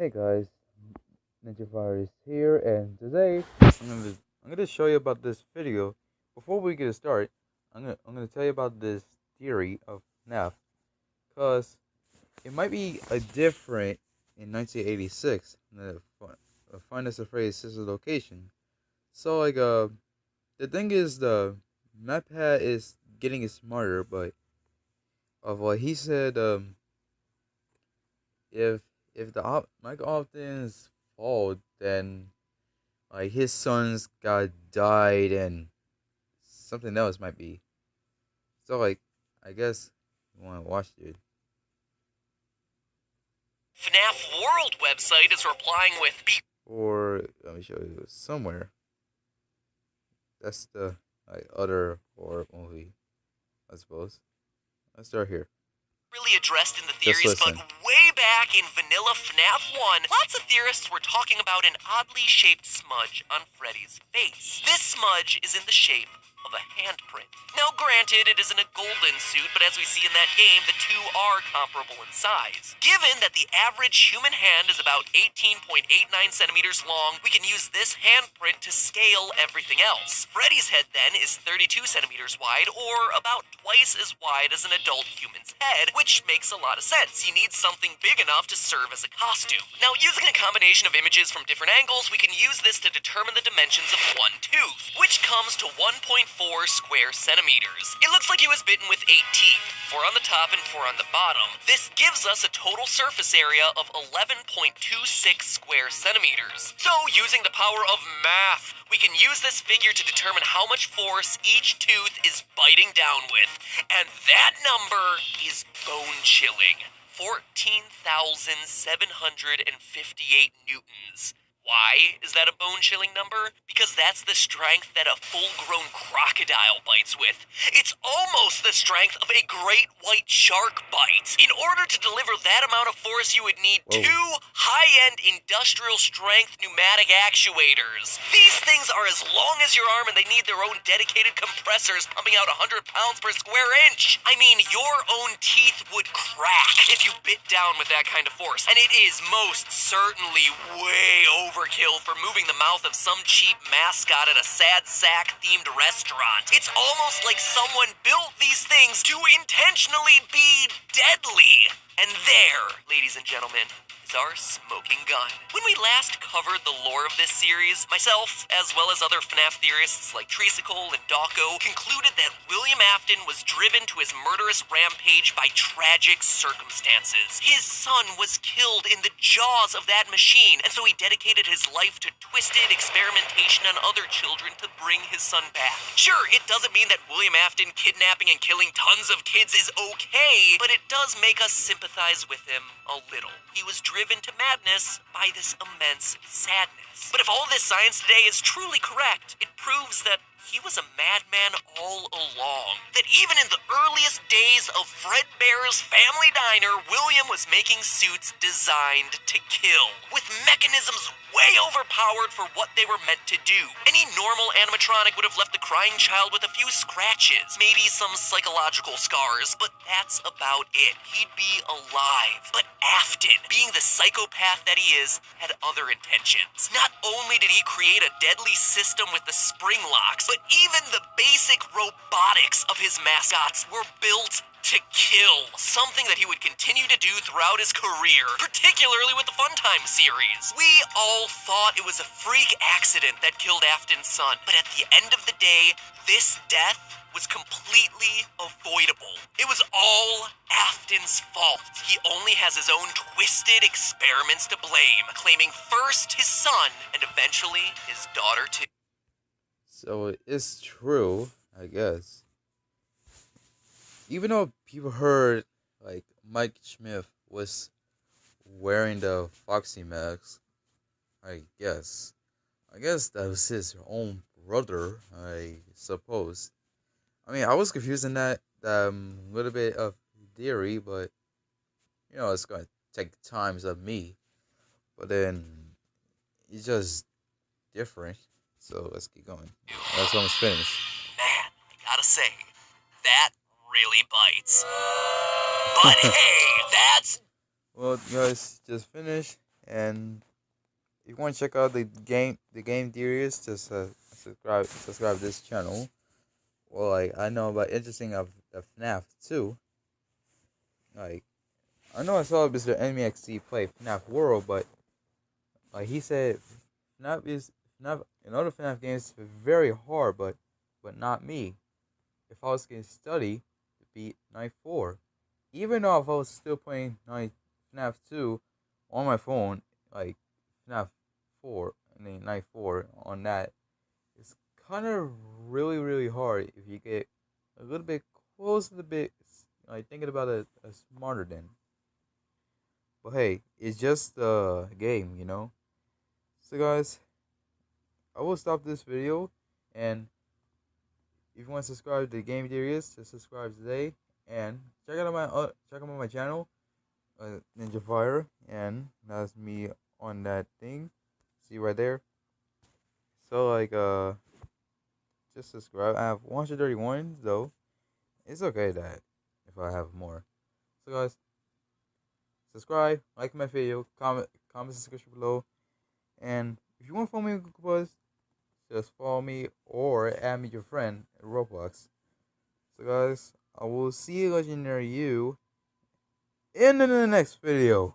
Hey guys, Ninja Fire is here, and today I'm gonna show you about this video. Before we get started, I'm gonna tell you about this theory of fnaf, cause it might be a different in 1986. The finest afraid sister location. So the thing is the map pad is getting smarter, but of what he said, if Mike Often's fault, then like his sons got died and something else might be. So I guess you want to watch it. FNAF World website is replying with Or let me show you somewhere. That's the other horror movie, I suppose. Let's start here. really addressed in the Just theories, but listen. way back in vanilla FNAF 1, lots of theorists were talking about an oddly shaped smudge on Freddy's face. This smudge is in the shape of a handprint. Now granted, it isn't a golden suit, but as we see in that game, the two are comparable in size. Given that the average human hand is about 18.89 centimeters long, we can use this handprint to scale everything else. Freddy's head then is 32 centimeters wide, or about twice as wide as an adult human's head, which makes a lot of sense. You need something big enough to serve as a costume. Now, using a combination of images from different angles, we can use this to determine the dimensions of one tooth, which comes to 1.4 square centimeters. It looks like he was bitten with 8 teeth, 4 on the top and 4 on the bottom. This gives us a total surface area of 11.26 square centimeters. So, using the power of math, we can use this figure to determine how much force each tooth is biting down with. And that number is bone-chilling. 14,758 newtons. Why is that a bone-chilling number? Because that's the strength that a full-grown crocodile bites with. It's almost the strength of a great white shark bites. In order to deliver that amount of force, you would need 2 high-end industrial-strength pneumatic actuators. These things are as long as your arm, and they need their own dedicated compressors pumping out 100 pounds per square inch. I mean, your own teeth would crack if you bit down with that kind of force. And it is most certainly way overkill for moving the mouth of some cheap mascot at a sad sack themed restaurant. It's almost like someone built these things to intentionally be deadly. And there, ladies and gentlemen, is our smoking gun. When we last covered the lore of this series, myself, as well as other FNAF theorists like Treacicle and Dawko, concluded that William Afton was driven to his murderous rampage by tragic circumstances. His son was killed in the jaws of that machine, and so he dedicated his life to twisted experimentation on other children to bring his son back. Sure, it doesn't mean that William Afton kidnapping and killing tons of kids is okay, but it does make us sympathize with him a little. He was driven to madness by this immense sadness. But if all this science today is truly correct, it proves that he was a madman all along. That even in the earliest days of Fredbear's Family Diner, William was making suits designed to kill, with mechanisms way overpowered for what they were meant to do. Any normal animatronic would have left the crying child with a few scratches, maybe some psychological scars, but that's about it. He'd be alive. But Afton, being the psychopath that he is, had other intentions. Not only did he create a deadly system with the spring locks, but even the basic robotics of his mascots were built to kill, something that he would continue to do throughout his career, particularly with the Funtime series. We all thought it was a freak accident that killed Afton's son, but at the end of the day, this death was completely avoidable. It was all Afton's fault. He only has his own twisted experiments to blame, claiming first his son and eventually his daughter too. So it's true, I guess. Even though people heard like Mike Smith was wearing the Foxy mask, I guess that was his own brother, I suppose. I mean, I was confused in that little bit of theory, but it's gonna take times of me. But then it's just different. So let's keep going. That's almost finished. Man, I gotta say, that really bites. But hey, that's... Well, guys, just finished, And if you want to check out the game theories, just subscribe to this channel. Well, like I know about interesting of FNAF too. Like I know I saw Mr. NMXC play FNAF World, but like he said, FNAF in other FNAF games is very hard, but not me. If I was going to study to beat Night 4, even though if I was still playing FNAF 2 on my phone, like FNAF 4, I mean Night 4 on that, it's kind of really hard if you get a little bit close to the bit, like thinking about it smarter than. But hey, it's just a game, you know? So guys, I will stop this video, and if you want to subscribe to Game Theories, just subscribe today, and check out my channel, Ninja Fire, and that's me on that thing. See right there. So like just subscribe. I have 131 though. It's okay that if I have more. So guys, subscribe, like my video, comment description below, and if you want to follow me on Google Plus, just follow me or add me your friend at Roblox. So guys, I will see you legendary you in the next video.